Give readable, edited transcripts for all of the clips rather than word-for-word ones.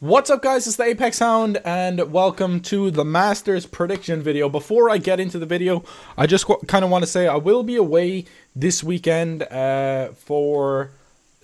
What's up, guys? It's the Apex Hound, and welcome to the Masters prediction video. Before I get into the video, I just kind of want to say I will be away this weekend for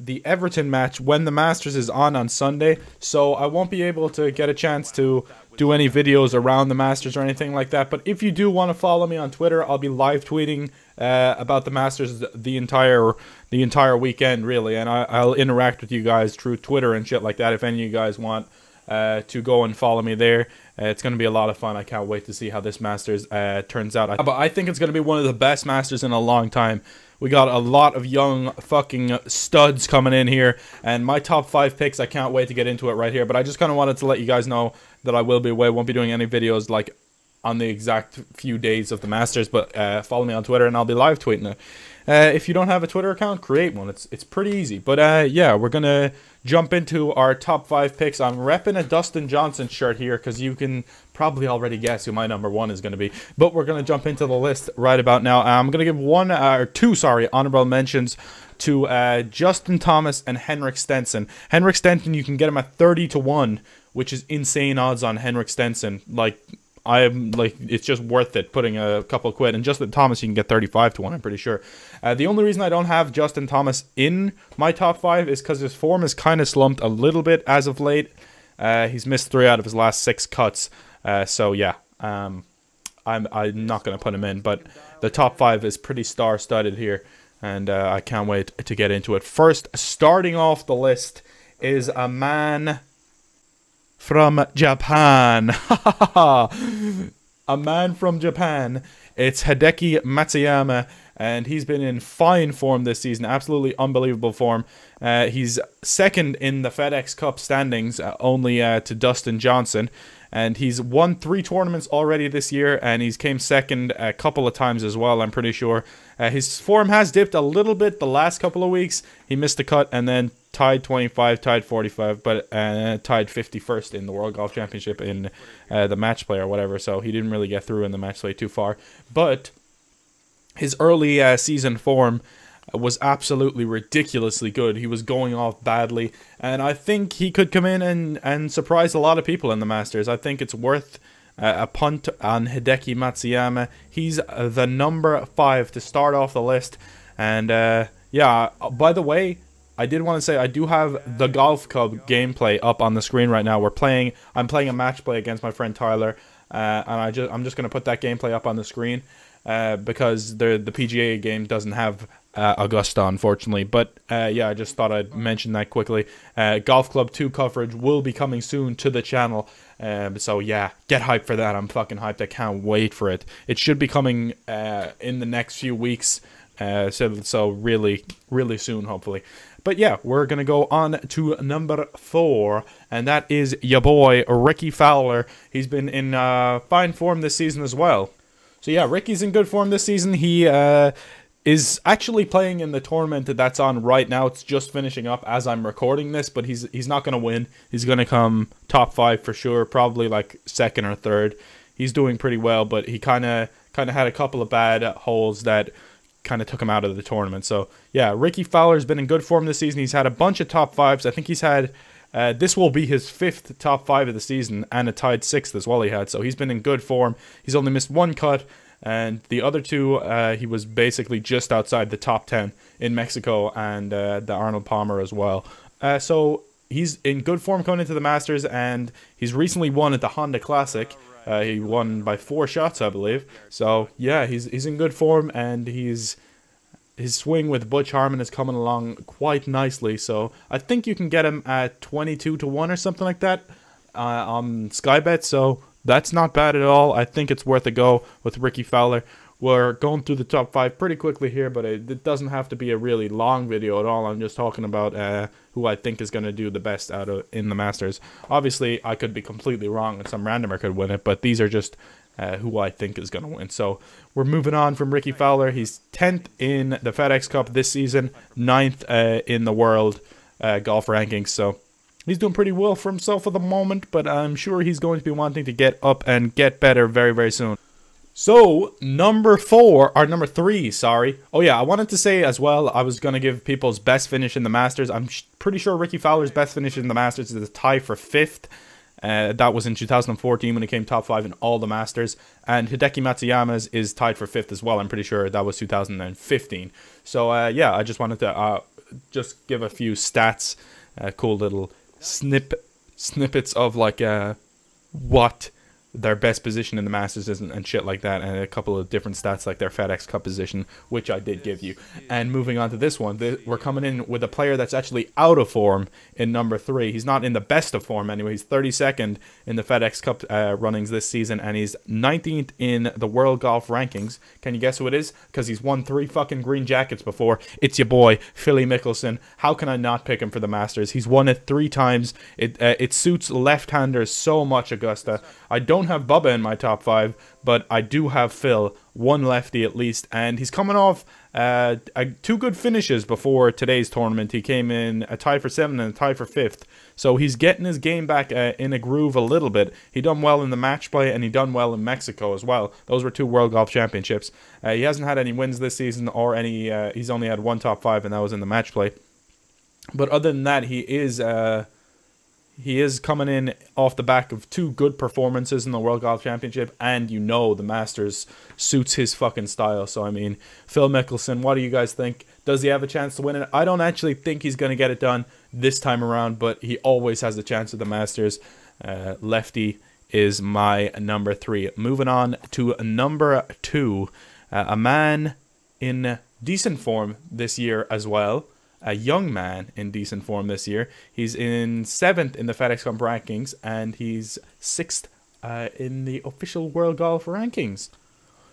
the Everton match when the Masters is on Sunday, so I won't be able to get a chance to do any videos around the Masters or anything like that. But if you do want to follow me on Twitter, I'll be live tweeting about the Masters the entire weekend, really, and I'll interact with you guys through Twitter and shit like that. If any of you guys want to go and follow me there, it's going to be a lot of fun. I can't wait to see how this Masters turns out. But I think it's going to be one of the best Masters in a long time. We got a lot of young fucking studs coming in here, and my top 5 picks, I can't wait to get into it right here. But I just kind of wanted to let you guys know that I will be away. Won't be doing any videos like on the exact few days of the Masters, but follow me on Twitter and I'll be live tweeting it. If you don't have a Twitter account, create one. It's pretty easy. But yeah, we're gonna jump into our top 5 picks. I'm repping a Dustin Johnson shirt here because you can probably already guess who my number 1 is going to be. But we're going to jump into the list right about now. I'm going to give two honorable mentions to Justin Thomas and Henrik Stenson. Henrik Stenson, you can get him at 30 to 1, which is insane odds on Henrik Stenson. It's just worth it putting a couple of quid. And Justin Thomas, you can get 35 to 1, I'm pretty sure. The only reason I don't have Justin Thomas in my top 5 is because his form is kind of slumped a little bit as of late. He's missed 3 out of his last 6 cuts. So yeah, I'm not going to put him in. But the top 5 is pretty star-studded here. And I can't wait to get into it. First, starting off the list is a man from Japan. A man from Japan. It's Hideki Matsuyama, and he's been in fine form this season. Absolutely unbelievable form. He's second in the FedEx Cup standings, only to Dustin Johnson. And he's won 3 tournaments already this year, and he's came second a couple of times as well, I'm pretty sure. His form has dipped a little bit the last couple of weeks. He missed a cut and then tied 25, tied 45, but tied 51st in the World Golf Championship in the match play or whatever, so he didn't really get through in the match play too far. But his early season form was absolutely ridiculously good. He was going off badly, and I think he could come in and surprise a lot of people in the Masters. I think it's worth a punt on Hideki Matsuyama. He's the number 5 to start off the list. And yeah, by the way, I did want to say I do have the Golf Club gameplay up on the screen right now. I'm playing a match play against my friend Tyler, and I'm just gonna put that gameplay up on the screen because the PGA game doesn't have Augusta, unfortunately. But yeah, I just thought I'd mention that quickly. Golf Club 2 coverage will be coming soon to the channel. So yeah, get hyped for that. I'm fucking hyped. I can't wait for it. It should be coming in the next few weeks. So really, really soon, hopefully. But yeah, we're going to go on to number 4, and that is your boy, Rickie Fowler. He's been in fine form this season as well. So yeah, Rickie's in good form this season. He is actually playing in the tournament that's on right now. It's just finishing up as I'm recording this, but he's not going to win. He's going to come top 5 for sure, probably like 2nd or 3rd. He's doing pretty well, but he kind of had a couple of bad holes that kind of took him out of the tournament. So yeah, Rickie Fowler's been in good form this season. He's had a bunch of top 5s. I think he's had this will be his 5th top 5 of the season, and a tied 6th as well he had. So he's been in good form. He's only missed 1 cut, and the other 2 he was basically just outside the top 10 in Mexico and the Arnold Palmer as well. So he's in good form coming into the Masters, and he's recently won at the Honda Classic. He won by 4 shots, I believe. So yeah, he's in good form, and his swing with Butch Harmon is coming along quite nicely. So I think you can get him at 22 to 1 or something like that on Skybet. So that's not bad at all. I think it's worth a go with Rickie Fowler. We're going through the top 5 pretty quickly here, but it doesn't have to be a really long video at all. I'm just talking about who I think is going to do the best in the Masters. Obviously, I could be completely wrong and some randomer could win it, but these are just who I think is going to win. So we're moving on from Rickie Fowler. He's 10th in the FedEx Cup this season, 9th in the world golf rankings. So he's doing pretty well for himself at the moment, but I'm sure he's going to be wanting to get up and get better very, very soon. So, number 3, sorry. Oh yeah, I wanted to say as well, I was going to give people's best finish in the Masters. I'm pretty sure Rickie Fowler's best finish in the Masters is a tie for 5th. That was in 2014 when he came top 5 in all the Masters. And Hideki Matsuyama's is tied for 5th as well. I'm pretty sure that was 2015. So, yeah, I just wanted to just give a few stats. Cool little snippets of, like, what their best position in the Masters is and shit like that, and a couple of different stats like their FedEx Cup position, which I did give you. And moving on to this one, we're coming in with a player that's actually out of form in number 3. He's not in the best of form anyway. He's 32nd in the FedEx Cup runnings this season, and he's 19th in the World Golf Rankings. Can you guess who it is? Because he's won 3 fucking green jackets before. It's your boy, Philly Mickelson. How can I not pick him for the Masters? He's won it 3 times. It suits left-handers so much, Augusta. I don't have Bubba in my top 5, but I do have Phil, one lefty at least, and he's coming off 2 good finishes before today's tournament. He came in a tie for 7th and a tie for 5th, so he's getting his game back in a groove a little bit. He done well in the match play, and he done well in Mexico as well. Those were 2 World Golf Championships. He hasn't had any wins this season, or any. He's only had 1 top 5, and that was in the match play. But other than that, he is coming in off the back of 2 good performances in the World Golf Championship, and you know the Masters suits his fucking style. So, I mean, Phil Mickelson, what do you guys think? Does he have a chance to win it? I don't actually think he's going to get it done this time around, but he always has a chance at the Masters. Lefty is my number 3. Moving on to number 2, a man in decent form this year as well. A young man in decent form this year. He's in 7th in the FedEx Cup rankings, and he's 6th in the official World Golf rankings.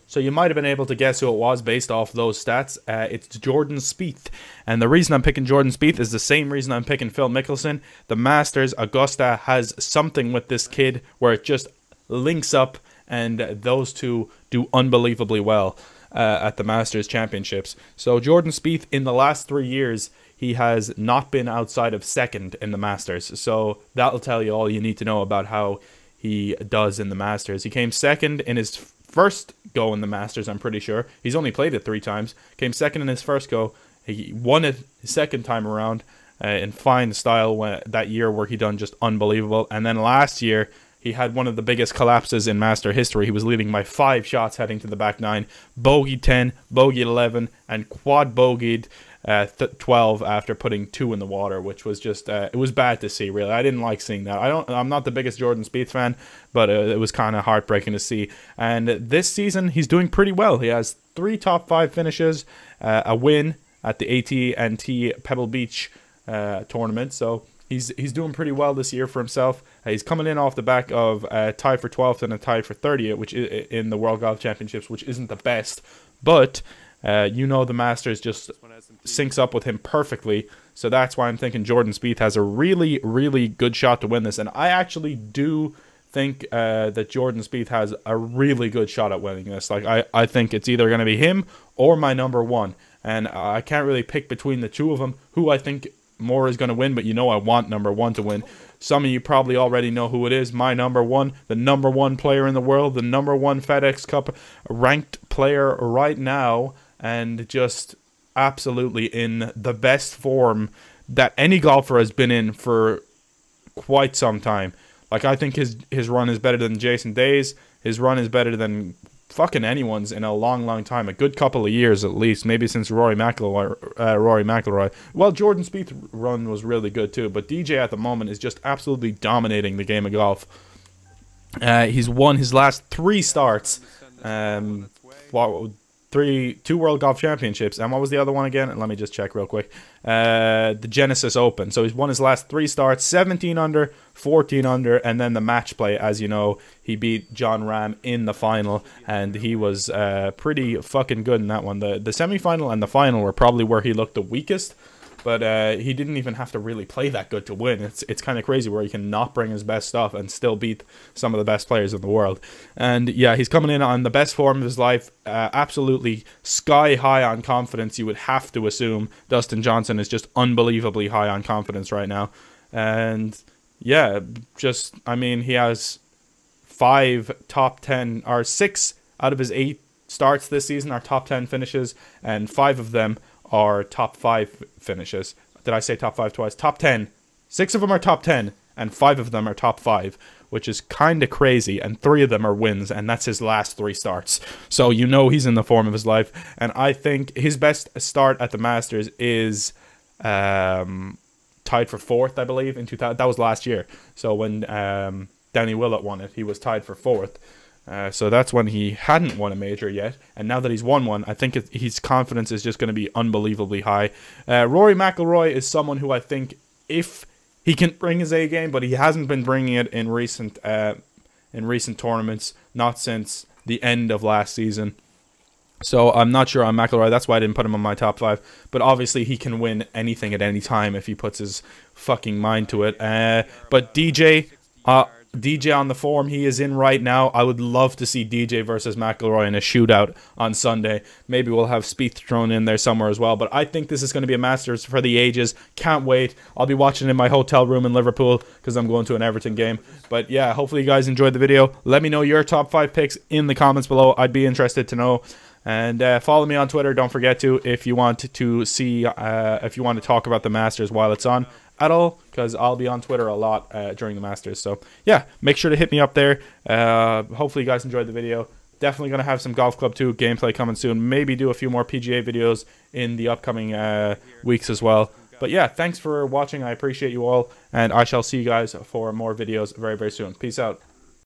So you might have been able to guess who it was based off those stats. It's Jordan Spieth. And the reason I'm picking Jordan Spieth is the same reason I'm picking Phil Mickelson. The Masters, Augusta has something with this kid where it just links up, and those two do unbelievably well at the Masters Championships. So Jordan Spieth, in the last 3 years, he has not been outside of 2nd in the Masters. So that'll tell you all you need to know about how he does in the Masters. He came 2nd in his first go in the Masters, I'm pretty sure. He's only played it 3 times. Came 2nd in his first go. He won it his 2nd time around in fine style that year, where he done just unbelievable. And then last year, he had one of the biggest collapses in Master history. He was leading by 5 shots heading to the back 9. Bogeyed 10, bogeyed 11, and quad bogeyed 12 after putting 2 in the water, which was just, it was bad to see, really. I didn't like seeing that. I'm not the biggest Jordan Spieth fan, but it was kind of heartbreaking to see. And this season, he's doing pretty well. He has 3 top 5 finishes, a win at the AT&T Pebble Beach tournament, so he's doing pretty well this year for himself. He's coming in off the back of a tie for 12th and a tie for 30th, which is in the World Golf Championships, which isn't the best. But you know the Masters just syncs up with him perfectly. So that's why I'm thinking Jordan Spieth has a really, really good shot to win this. And I actually do think that Jordan Spieth has a really good shot at winning this. Like, I think it's either going to be him or my number 1. And I can't really pick between the 2 of them who I think more is going to win, but you know I want number 1 to win. Some of you probably already know who it is. My number 1, the number 1 player in the world, the number 1 FedEx Cup ranked player right now, and just absolutely in the best form that any golfer has been in for quite some time. Like, I think his run is better than Jason Day's. His run is better than fucking anyone's in a long, long time. A good couple of years at least, maybe since Rory McIlroy. Well, Jordan Spieth's run was really good too, but DJ at the moment is just absolutely dominating the game of golf. He's won his last 3 starts. 2 World Golf Championships, and what was the other one again? Let me just check real quick. The Genesis Open. So he's won his last 3 starts, 17 under, 14 under, and then the match play. As you know, he beat John Rahm in the final, and he was pretty fucking good in that one. The semi-final and the final were probably where he looked the weakest, but he didn't even have to really play that good to win. It's kind of crazy where he can not bring his best stuff and still beat some of the best players in the world. And yeah, he's coming in on the best form of his life, absolutely sky high on confidence. You would have to assume Dustin Johnson is just unbelievably high on confidence right now. And yeah, just, I mean, he has 5 top 10 or 6 out of his 8 starts this season are top 10 finishes, and 5 of them are top 5 finishes. Did I say top 5 twice? Top 10. 6 of them are top 10, and 5 of them are top 5, which is kind of crazy, and 3 of them are wins, and that's his last 3 starts. So you know he's in the form of his life, and I think his best start at the Masters is tied for 4th, I believe, in 2000. That was last year. So when Danny Willett won it, he was tied for 4th. So that's when he hadn't won a major yet, and now that he's won one, I think his confidence is just going to be unbelievably high. Rory McIlroy is someone who I think, if he can bring his A game, but he hasn't been bringing it in recent tournaments, not since the end of last season. So I'm not sure on McIlroy. That's why I didn't put him on my top 5. But obviously he can win anything at any time if he puts his fucking mind to it. But DJ on the form he is in right now, I would love to see DJ versus McIlroy in a shootout on Sunday. Maybe we'll have Spieth thrown in there somewhere as well. But I think this is going to be a Masters for the ages. Can't wait. I'll be watching in my hotel room in Liverpool because I'm going to an Everton game. But yeah, hopefully you guys enjoyed the video. Let me know your top 5 picks in the comments below. I'd be interested to know. And follow me on Twitter. Don't forget to, if you want to see, if you want to talk about the Masters while it's on at all, because I'll be on Twitter a lot during the Masters. So yeah, make sure to hit me up there. Hopefully you guys enjoyed the video. Definitely going to have some Golf Club 2 gameplay coming soon. Maybe do a few more PGA videos in the upcoming weeks as well. But yeah, thanks for watching. I appreciate you all, and I shall see you guys for more videos very, very soon. Peace out.